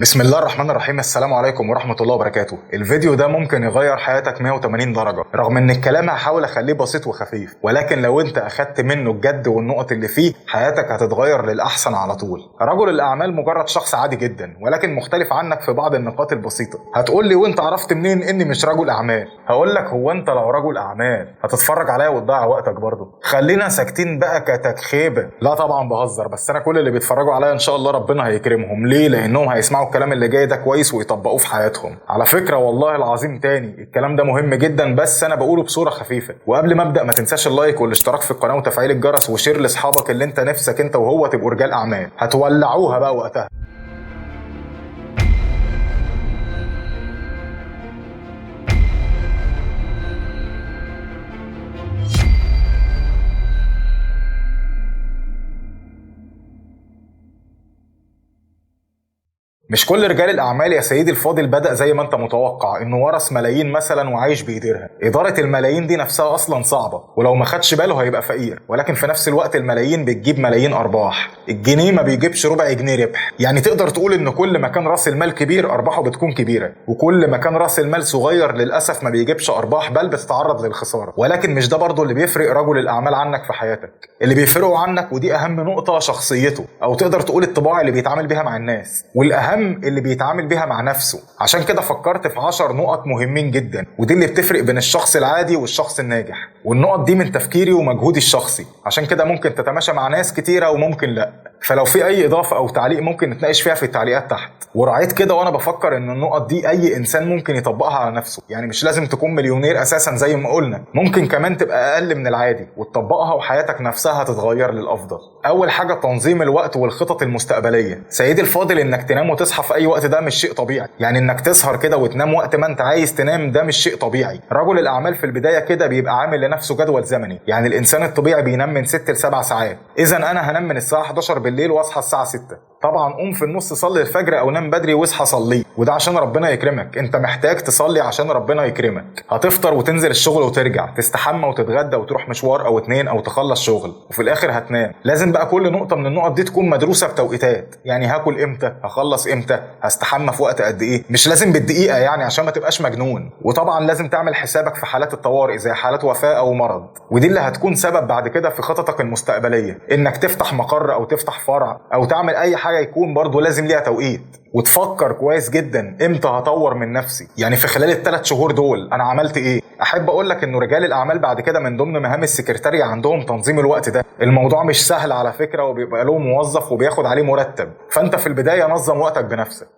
بسم الله الرحمن الرحيم. السلام عليكم ورحمة الله وبركاته. الفيديو ده ممكن يغير حياتك 180 درجة، رغم ان الكلام هحاول اخليه بسيط وخفيف، ولكن لو انت اخدت منه الجد والنقط اللي فيه حياتك هتتغير للأحسن على طول. رجل الأعمال مجرد شخص عادي جدا، ولكن مختلف عنك في بعض النقاط البسيطة. هتقول لي وانت عرفت منين اني مش رجل أعمال؟ هقول لك هو انت لو رجل أعمال هتتفرج عليا وتضيع وقتك برضه؟ خلينا ساكتين بقى كتكخيبة. لا طبعا بهزر، بس انا كل اللي بيتفرجوا عليا ان شاء الله ربنا هيكرمهم. ليه؟ لانهم هيسمعوا الكلام اللي جاي ده كويس ويطبقوه في حياتهم. على فكرة والله العظيم تاني الكلام ده مهم جدا، بس انا بقوله بصورة خفيفة. وقبل ما ابدا ما تنساش اللايك والاشتراك في القناة وتفعيل الجرس وشير لاصحابك اللي انت نفسك انت وهو تبقوا رجال اعمال. هتولعوها بقى وقتها. مش كل رجال الأعمال يا سيدي الفاضل بدأ زي ما أنت متوقع، إنه ورث ملايين مثلا وعايش بيديرها. إدارة الملايين دي نفسها أصلا صعبة، ولو ما خدش باله هيبقى فقير. ولكن في نفس الوقت الملايين بتجيب ملايين أرباح، الجنيه ما بيجيبش ربع جنيه ربح. يعني تقدر تقول إن كل ما كان رأس المال كبير أرباحه بتكون كبيرة، وكل ما كان رأس المال صغير للأسف ما بيجيبش أرباح بل بتتعرض للخسارة. ولكن مش ده برضه اللي بيفرق رجل الأعمال عنك في حياتك. اللي بيفرقه عنك ودي أهم نقطة شخصيته، أو تقدر تقول الطباع اللي بيتعامل بيها مع الناس، والأهم اللي بيتعامل بيها مع نفسه. عشان كده فكرت في 10 نقط مهمين جدا، ودي اللي بتفرق بين الشخص العادي والشخص الناجح. والنقط دي من تفكيري ومجهودي الشخصي، عشان كده ممكن تتماشى مع ناس كتيرة وممكن لا. فلو في اي اضافة او تعليق ممكن نتناقش فيها في التعليقات تحت. ورعيت كده وانا بفكر ان النقط دي اي انسان ممكن يطبقها على نفسه. يعني مش لازم تكون مليونير اساسا زي ما قلنا، ممكن كمان تبقى اقل من العادي وتطبقها وحياتك نفسها هتتغير للافضل. اول حاجة تنظيم الوقت والخطط المستقبلية. سيدي الفاضل انك تنام وتصحى في اي وقت ده مش شيء طبيعي. يعني انك تسهر كده وتنام وقت ما انت عايز تنام ده مش شيء طبيعي. رجل الاعمال في البداية كده بيبقى عامل لنفسه جدول زمني. يعني الانسان الطبيعي بينام من 6 ل 7 ساعات، اذا انا هنام من الساعة 11 بالليل واصحى الساعة 6. طبعا قوم في النص صلي الفجر او نام بدري واصحى صلي، وده عشان ربنا يكرمك. انت محتاج تصلي عشان ربنا يكرمك. هتفطر وتنزل الشغل وترجع، تستحمى وتتغدى وتروح مشوار او 2 او تخلص شغل، وفي الاخر هتنام. لازم بقى كل نقطة من النقط دي تكون مدروسة بتوقيتات. يعني هاكل امتى، هخلص امتى، هستحمى في وقت قد ايه، مش لازم بالدقيقة يعني عشان ما تبقاش مجنون. وطبعا لازم تعمل حسابك في حالات الطوارئ زي حالات وفاة او مرض، ودي اللي هتكون سبب بعد كده في خططك المستقبلية. انك تفتح مقر او تفتح فرع او تعمل اي حاجة يكون برضو لازم ليها توقيت. وتفكر كويس جدا امتى هطور من نفسي، يعني في خلال ال3 شهور دول انا عملت ايه. احب اقول لك انه رجال الاعمال بعد كده من ضمن مهام السكرتارية عندهم تنظيم الوقت ده. الموضوع مش سهل على فكرة، وبيبقى له موظف وبياخد عليه مرتب. فانت في البداية نظم وقتك بنفسك.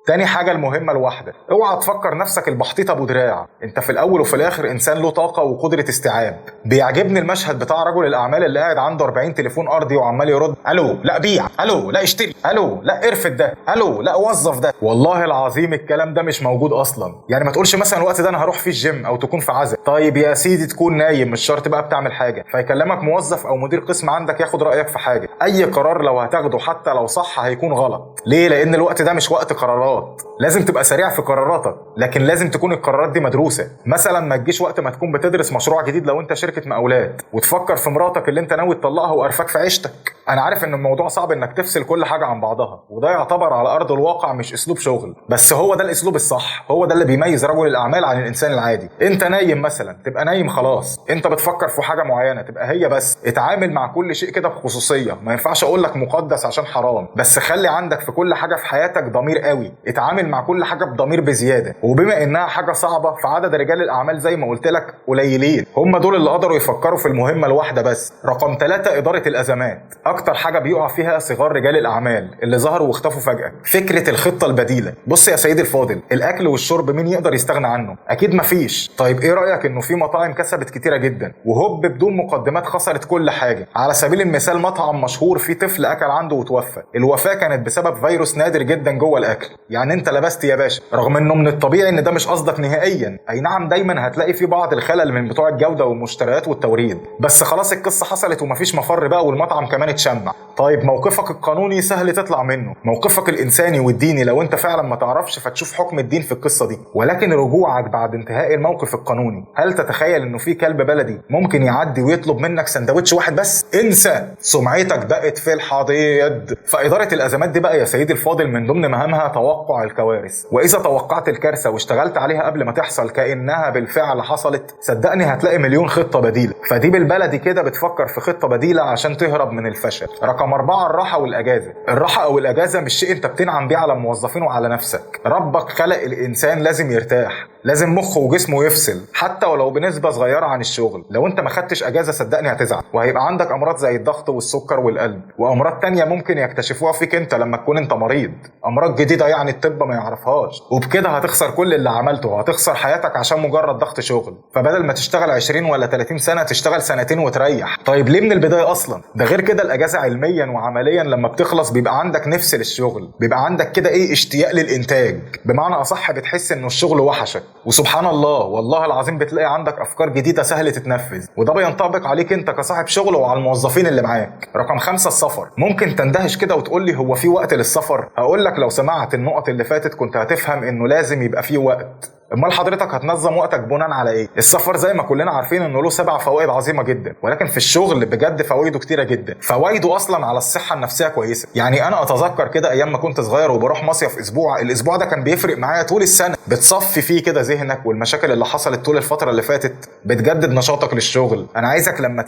تاني حاجة المهمة الواحدة، اوعى تفكر نفسك البحطيط ابو دراع. انت في الاول وفي الاخر انسان له طاقة وقدرة استيعاب. بيعجبني المشهد بتاع رجل الاعمال اللي قاعد عنده 40 تليفون ارضي وعمال يرد: الو لا بيع، الو لا اشتري، الو لا ارفد ده، الو لا وظف ده. والله العظيم الكلام ده مش موجود اصلا. يعني ما تقولش مثلا الوقت ده انا هروح فيه الجيم او تكون في عزا. طيب يا سيدي تكون نايم، مش شرط بقى بتعمل حاجة. فيكلمك موظف او مدير قسم عندك ياخد رايك في حاجة. اي قرار لو هتاخده حتى لو صح هيكون غلط. ليه؟ لان الوقت ده مش وقت قرارات. لازم تبقى سريع في قراراتك، لكن لازم تكون القرارات دي مدروسة. مثلا ما تجيش وقت ما تكون بتدرس مشروع جديد لو انت شركة مقاولات وتفكر في مراتك اللي انت ناوي تطلقها وقرفك في عيشتك. انا عارف ان الموضوع صعب انك تفصل كل حاجة عن بعضها، وده يعتبر على ارض الواقع مش اسلوب شغل، بس هو ده الاسلوب الصح. هو ده اللي بيميز رجل الاعمال عن الانسان العادي. انت نايم مثلا تبقى نايم خلاص. انت بتفكر في حاجة معينة تبقى هي بس. اتعامل مع كل شيء كده بخصوصية. ما ينفعش اقول لك مقدس عشان حرام، بس خلي عندك في كل حاجة في حياتك ضمير قوي. اتعامل مع كل حاجة ضمير بزياده. وبما انها حاجه صعبه فعدد رجال الاعمال زي ما قلت لك قليلين. هم دول اللي قدروا يفكروا في المهمه الواحده بس. رقم 3 اداره الازمات. اكتر حاجه بيقع فيها صغار رجال الاعمال اللي ظهروا واختفوا فجاه. فكره الخطه البديله. بص يا سيدي الفاضل، الاكل والشرب مين يقدر يستغنى عنه؟ اكيد مفيش. طيب ايه رايك انه في مطاعم كسبت كتيره جدا وهوب بدون مقدمات خسرت كل حاجه؟ على سبيل المثال مطعم مشهور فيه طفل اكل عنده وتوفى. الوفاه كانت بسبب فيروس نادر جدا جوه الاكل. يعني انت لبست يا باشا، رغم انه من الطبيعي ان ده مش قصدك نهائيا. اي نعم دايما هتلاقي في بعض الخلل من بتوع الجوده والمشتريات والتوريد، بس خلاص القصه حصلت ومفيش مفر بقى والمطعم كمان اتشمع. طيب موقفك القانوني سهل تطلع منه، موقفك الانساني والديني لو انت فعلا ما تعرفش فتشوف حكم الدين في القصه دي. ولكن رجوعك بعد انتهاء الموقف القانوني، هل تتخيل انه في كلب بلدي ممكن يعدي ويطلب منك سندوتش واحد بس؟ انسى، سمعتك بقت في الحضيض. فاداره الازمات دي بقى يا سيدي الفاضل من ضمن مهامها توقع توقع الكوارث، واذا توقعت الكارثه واشتغلت عليها قبل ما تحصل كانها بالفعل حصلت، صدقني هتلاقي مليون خطه بديله. فدي بالبلدي كده بتفكر في خطه بديله عشان تهرب من الفشل. رقم 4 الراحه والاجازه. الراحه او الاجازه مش شيء انت بتنعم بيه على الموظفين وعلى نفسك. ربك خلق الانسان لازم يرتاح، لازم مخه وجسمه يفصل حتى ولو بنسبه صغيره عن الشغل. لو انت ما خدتش اجازه صدقني هتزعل، وهيبقى عندك امراض زي الضغط والسكر والقلب، وامراض تانية ممكن يكتشفوها فيك انت لما تكون انت مريض، امراض جديده يعني الطب ما يعرفهاش. وبكده هتخسر كل اللي عملته، وهتخسر حياتك عشان مجرد ضغط شغل. فبدل ما تشتغل 20 ولا 30 سنه تشتغل سنتين وتريح. طيب ليه من البدايه اصلا؟ ده غير كده الاجازه علميا وعمليا لما بتخلص بيبقى عندك نفس للشغل، بيبقى عندك كده اشتياق للانتاج، بمعنى اصح بتحس انه الشغل وحشك. وسبحان الله والله العظيم بتلاقي عندك افكار جديده سهله تتنفذ، وده بينطبق عليك انت كصاحب شغل وعلى الموظفين اللي معاك. رقم 5 السفر. ممكن تندهش كده وتقول لي هو في وقت للسفر؟ هقول لك لو سمعت النقط اللي فاتت كنت هتفهم انه لازم يبقى في وقت. امال حضرتك هتنظم وقتك بناء على ايه؟ السفر زي ما كلنا عارفين انه له 7 فوائد عظيمه جدا، ولكن في الشغل بجد فوائده كتيره جدا. فوائده اصلا على الصحه النفسيه كويسه. يعني انا اتذكر كده ايام ما كنت صغير وبروح مصيف اسبوع، الاسبوع ده كان بيفرق معايا طول السنه. بتصفي فيه كده ذهنك، والمشاكل اللي حصلت طول الفتره اللي فاتت بتجدد نشاطك للشغل. انا عايزك لما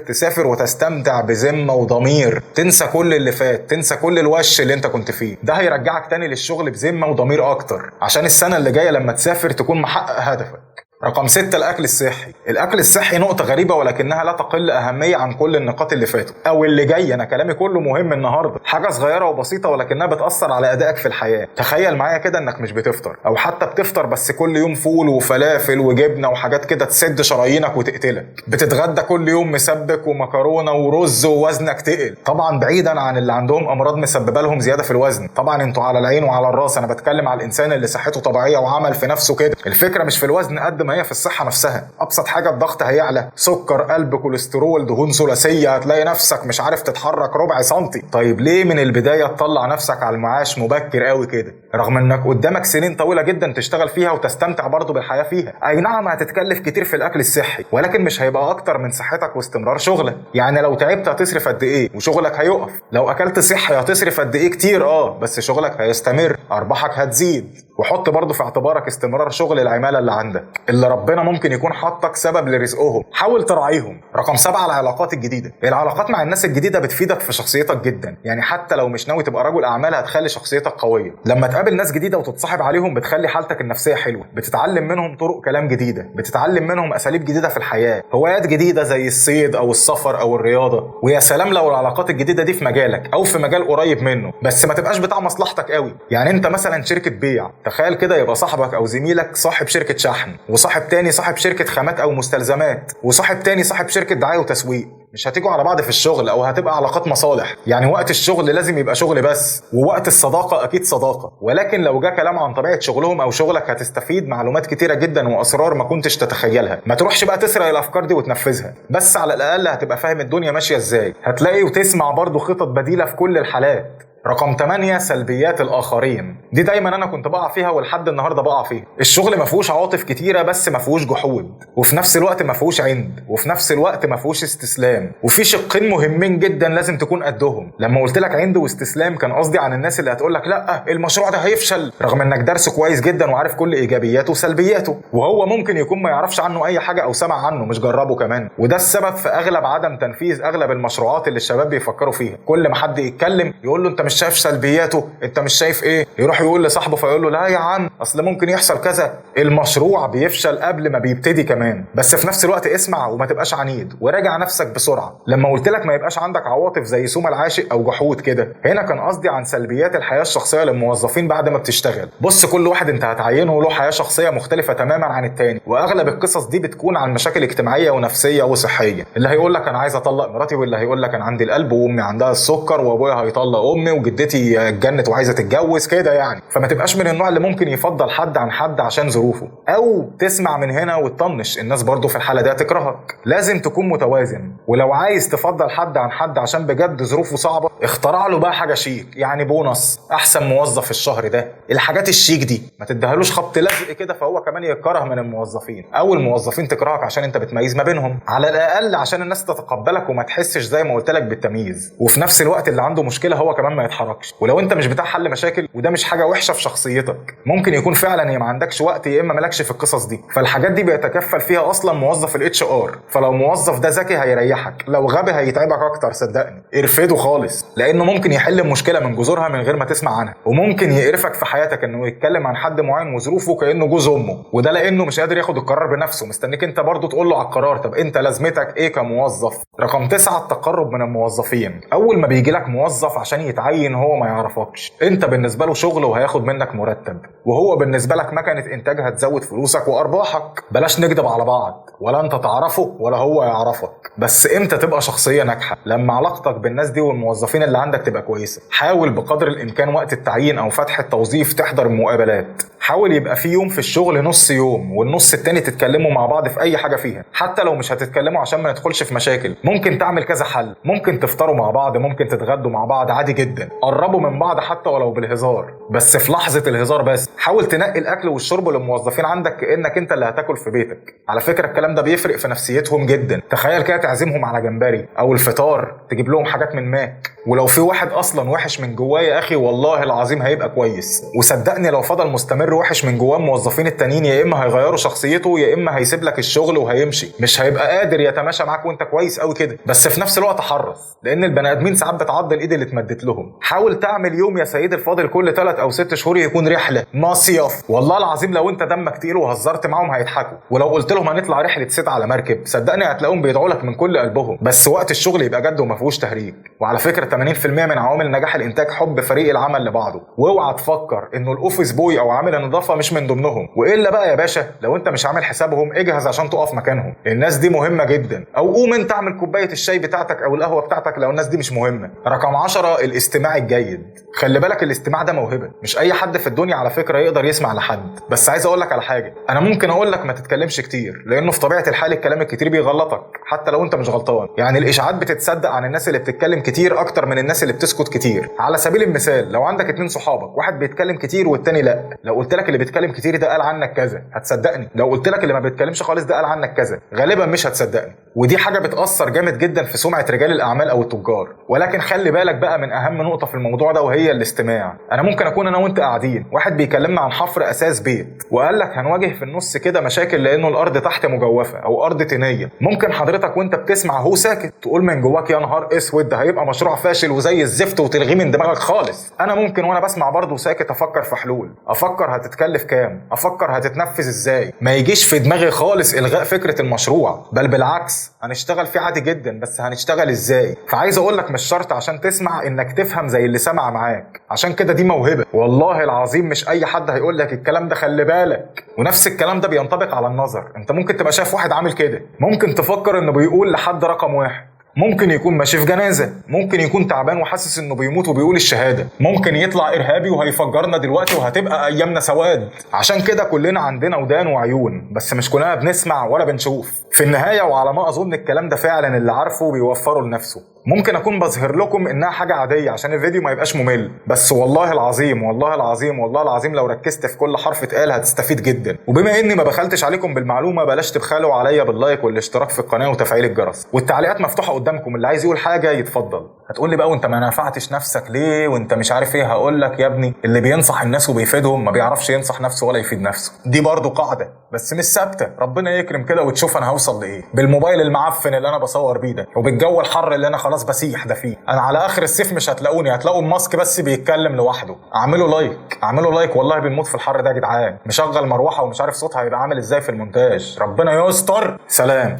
تسافر وتستمتع بذمه وضمير، تنسى كل اللي فات، تنسى كل الوش اللي انت كنت فيه. ده هيرجعك تاني للشغل بذمه وضمير اكتر، عشان السنه اللي جايه لما تسافر تكون محقق هدفك. رقم 6 الأكل الصحي. الأكل الصحي نقطة غريبة ولكنها لا تقل أهمية عن كل النقاط اللي فاتوا أو اللي جاية. أنا كلامي كله مهم النهاردة، حاجة صغيرة وبسيطة ولكنها بتأثر على أدائك في الحياة. تخيل معايا كده إنك مش بتفطر، أو حتى بتفطر بس كل يوم فول وفلافل وجبنة وحاجات كده تسد شرايينك وتقتلك. بتتغدى كل يوم مسبك ومكرونة ورز ووزنك تقل. طبعا بعيدا عن اللي عندهم أمراض مسببة لهم زيادة في الوزن، طبعا انتوا على العين وعلى الراس. أنا بتكلم على الإنسان اللي صحته طبيعية وعمل في نفسه كده. الفكرة مش في الوزن قد ما هي في الصحة نفسها. ابسط حاجه الضغط هيعلى، سكر، قلب، كوليسترول، دهون ثلاثيه، هتلاقي نفسك مش عارف تتحرك ربع سنتي. طيب ليه من البدايه تطلع نفسك على المعاش مبكر قوي كده، رغم انك قدامك سنين طويله جدا تشتغل فيها وتستمتع برضه بالحياه فيها؟ اي نعم هتتكلف كتير في الاكل الصحي، ولكن مش هيبقى اكتر من صحتك واستمرار شغلك. يعني لو تعبت هتصرف قد ايه وشغلك هيقف؟ لو اكلت صحي هتصرف قد ايه؟ كتير بس شغلك هيستمر، ارباحك هتزيد. وحط برضه في اعتبارك استمرار شغل العماله اللي عندك، اللي ربنا ممكن يكون حطك سبب لرزقهم، حاول تراعيهم. رقم 7 العلاقات الجديده. العلاقات مع الناس الجديده بتفيدك في شخصيتك جدا، يعني حتى لو مش ناوي تبقى رجل اعمال هتخلي شخصيتك قويه. لما تقابل ناس جديده وتتصاحب عليهم بتخلي حالتك النفسيه حلوه، بتتعلم منهم طرق كلام جديده، بتتعلم منهم اساليب جديده في الحياه، هوايات جديده زي الصيد او السفر او الرياضه. ويا سلام لو العلاقات الجديده دي في مجالك او في مجال قريب منه، بس ما تبقاش بتاع مصلحتك قوي. يعني انت مثلا شركه بيع، تخيل كده يبقى صاحبك او زميلك صاحب شركه شحن، وصاحب تاني صاحب شركه خامات او مستلزمات، وصاحب تاني صاحب شركه دعايه وتسويق. مش هتيجوا على بعض في الشغل، او هتبقى علاقات مصالح. يعني وقت الشغل لازم يبقى شغل بس، ووقت الصداقه اكيد صداقه. ولكن لو جه كلام عن طبيعه شغلهم او شغلك هتستفيد معلومات كتيره جدا واسرار ما كنتش تتخيلها. ما تروحش بقى تسرق الافكار دي وتنفذها، بس على الاقل هتبقى فاهم الدنيا ماشيه ازاي. هتلاقي وتسمع برضو خطط بديله في كل الحالات. رقم 8 سلبيات الآخرين. دي دايما أنا كنت بقع فيها ولحد النهاردة بقع فيها. الشغل ما فيهوش عواطف كتيرة، بس ما فيهوش جحود، وفي نفس الوقت ما فيهوش عند، وفي نفس الوقت ما فيهوش استسلام. وفي شقين مهمين جدا لازم تكون قدهم. لما قلت لك عند واستسلام كان قصدي عن الناس اللي هتقول لك لا المشروع ده هيفشل، رغم انك دارسه كويس جدا وعارف كل ايجابياته وسلبياته، وهو ممكن يكون ما يعرفش عنه اي حاجة او سمع عنه مش جربه كمان. وده السبب في اغلب عدم تنفيذ اغلب المشروعات اللي الشباب بيفكروا فيها. كل ما حد يتكلم يقول له انت مش شايف سلبياته، انت مش شايف ايه، يروح يقول لصاحبه فيقول له لا يا عم اصل ممكن يحصل كذا. المشروع بيفشل قبل ما بيبتدي كمان. بس في نفس الوقت اسمع وما تبقاش عنيد، وراجع نفسك بسرعه. لما قلت لك ما يبقاش عندك عواطف زي سوم العاشق او جحود كده، هنا كان قصدي عن سلبيات الحياه الشخصيه للموظفين بعد ما بتشتغل. بص كل واحد انت هتعينه له حياه شخصيه مختلفه تماما عن التاني، واغلب القصص دي بتكون عن مشاكل اجتماعيه ونفسيه وصحيه. اللي هيقول لك انا عايز اطلق مراتي، واللي هيقول لك انا عندي القلب، وامي عندها السكر، وابويا هيطلق امي، وجدتي اتجنت وعايزه تتجوز كده يعني. فما تبقاش من النوع اللي ممكن يفضل حد عن حد عشان ظروفه، او تسمع من هنا وتطنش. الناس برضو في الحاله دي هتكرهك. لازم تكون متوازن. ولو عايز تفضل حد عن حد عشان بجد ظروفه صعبه، اخترع له بقى حاجه شيك، يعني بونص، احسن موظف في الشهر ده، الحاجات الشيك دي. ما تديهالوش خبط لزق كده فهو كمان يكره من الموظفين، او الموظفين تكرهك عشان انت بتميز ما بينهم. على الاقل عشان الناس تتقبلك وما تحسش زي ما قلت لك بالتمييز. وفي نفس الوقت اللي عنده مشكله هو كمان ما تتحركش. ولو انت مش بتاع حل مشاكل وده مش حاجه وحشه في شخصيتك، ممكن يكون فعلا يا ما عندكش وقت يا اما مالكش في القصص دي. فالحاجات دي بيتكفل فيها اصلا موظف الاتش ار. فلو موظف ده ذكي هيريحك، لو غبي هيتعبك اكتر. صدقني ارفده خالص، لانه ممكن يحل المشكله من جذورها من غير ما تسمع عنها. وممكن يقرفك في حياتك انه يتكلم عن حد معين وظروفه كانه جوز امه، وده لانه مش قادر ياخد القرار بنفسه، مستنيك انت برضه تقول له على القرار. طب انت لازمتك ايه كموظف؟ رقم 9 التقرب من الموظفين. اول ما بيجي لك موظف عشان يتعين هو ما يعرفكش، انت بالنسبه له شغل وهياخد منك مرتب، وهو بالنسبه لك مكنه انتاج هتزود فلوسك وارباحك. بلاش نكذب على بعض، ولا انت تعرفه ولا هو يعرفك. بس امتى تبقى شخصيه ناجحه؟ لما علاقتك بالناس دي والموظفين اللي عندك تبقى كويسه. حاول بقدر الامكان وقت التعيين او فتح التوظيف تحضر المقابلات. حاول يبقى في يوم في الشغل نص يوم والنص التاني تتكلموا مع بعض في اي حاجه فيها، حتى لو مش هتتكلموا عشان ما ندخلش في مشاكل. ممكن تعمل كذا حل، ممكن تفطروا مع بعض، ممكن تتغدوا مع بعض، عادي جدا. قربوا من بعض حتى ولو بالهزار، بس في لحظه الهزار بس. حاول تنقي الاكل والشرب للموظفين عندك كانك انت اللي هتاكل في بيتك. على فكره الكلام ده بيفرق في نفسيتهم جدا. تخيل كده تعزمهم على جمبري او الفطار، تجيب لهم حاجات من ماك. ولو في واحد اصلا وحش من جواه يا اخي والله العظيم هيبقى كويس. وصدقني لو فضل مستمر وحش من جواه الموظفين التانيين يا اما هيغيروا شخصيته يا اما هيسيب لك الشغل وهيمشي. مش هيبقى قادر يتماشى معاك وانت كويس قوي كده. بس في نفس الوقت حرص، لان البني ادمين ساعات بتعض الايد اللي اتمدت لهم. حاول تعمل يوم يا سيدي الفاضل كل 3 أو 6 شهور يكون رحله مصيف. والله العظيم لو انت دمك تقيل وهزرت معاهم هيضحكوا. ولو قلت لهم هنطلع رحله صيد على مركب، صدقني هتلاقيهم بيدعوا لك من كل قلبهم. بس وقت الشغل يبقى جد وما فيهوش تهريج. وعلى فكره 80% من عوامل نجاح الانتاج حب فريق العمل لبعضه. واوعى تفكر انه الاوفيس بوي او عامل النظافه مش من ضمنهم. والا بقى يا باشا لو انت مش عامل حسابهم اجهز عشان تقف مكانهم. الناس دي مهمه جدا. او قوم انت اعمل كوبايه الشاي بتاعتك او القهوه بتاعتك لو الناس دي مش مهمه. رقم 10 الاستماع الجيد. خلي بالك الاستماع ده موهبه، مش اي حد في الدنيا على فكره يقدر يسمع لحد. بس عايز اقول لك على حاجه، انا ممكن اقول لك ما تتكلمش كتير، لانه في طبيعه الحال الكلام الكتير بيغلطك حتى لو انت مش غلطان. يعني الاشاعات بتتصدق عن الناس اللي بتتكلم كتير اكتر من الناس اللي بتسكت كتير. على سبيل المثال لو عندك 2 صحابك، واحد بيتكلم كتير والتاني لا، لو قلت لك اللي بيتكلم كتير ده قال عنك كذا هتصدقني؟ لو قلت لك اللي ما بيتكلمش خالص ده قال عنك كذا غالبا مش هتصدقني. ودي حاجه بتاثر جامد جدا في سمعه رجال الاعمال او التجار. ولكن خلي بالك بقى من اهم نقطه في الموضوع ده وهي الاستماع. انا ممكن اكون انا وانت قاعدين، واحد بيكلمنا عن حفر اساس بيت وقال لك هنواجه في النص كده مشاكل لانه الارض تحت مجوفه او ارض طينيه. ممكن حضرتك وانت بتسمع هو ساكت تقول من جواك يا نهار اسود ده هيبقى مشروع فاشل وزي الزفت وتلغيه من دماغك خالص. انا ممكن وانا بسمع برضه ساكت افكر في حلول، افكر هتتكلف كام، افكر هتتنفذ ازاي. ما يجيش في دماغي خالص الغاء فكره المشروع، بل بالعكس هنشتغل فيه عادي جدا، بس هنشتغل ازاي. فعايز اقول لك مش شرط عشان تسمع انك تفهم زي اللي سمع معاك، عشان كده دي موهبه. والله العظيم مش اي حد هيقول لك الكلام ده، خلي بالك. ونفس الكلام ده بينطبق على النظر. انت ممكن تبقى شايف واحد عامل كده، ممكن تفكر انه بيقول لحد رقم 1، ممكن يكون ماشي في جنازة، ممكن يكون تعبان وحاسس انه بيموت وبيقول الشهادة، ممكن يطلع ارهابي وهيفجرنا دلوقتي وهتبقى ايامنا سواد. عشان كده كلنا عندنا ودان وعيون، بس مش كلنا بنسمع ولا بنشوف. في النهاية وعلى ما اظن الكلام ده فعلا اللي عارفه بيوفره لنفسه. ممكن اكون بظهر لكم انها حاجة عادية عشان الفيديو ما يبقاش ممل، بس والله العظيم والله العظيم والله العظيم لو ركزت في كل حرف اتقال هتستفيد جدا. وبما اني ما بخلتش عليكم بالمعلومة بلاش تبخلوا عليا باللايك والاشتراك في القناة وتفعيل الجرس، والتعليقات مفتوحة قدامكم، اللي عايز يقول حاجة يتفضل. هتقول لي بقى وانت ما نفعتش نفسك ليه وانت مش عارف ايه؟ هقول لك يا ابني اللي بينصح الناس وبيفيدهم ما بيعرفش ينصح نفسه ولا يفيد نفسه. دي برضو قاعدة بس مش ثابتة. ربنا يكرم كده وتشوف انا هوصل لايه بالموبايل المعفن اللي انا بصور بيه ده، وبالجو الحر اللي انا خلاص بسيح ده فيه. انا على اخر الصيف مش هتلاقوني، هتلاقوا ماسك بس بيتكلم لوحده. اعملوا لايك، اعملوا لايك، والله بنموت في الحر ده يا جدعان. مشغل مروحة ومش عارف صوتها هيبقى عامل ازاي في المونتاج. ربنا يستر. سلام.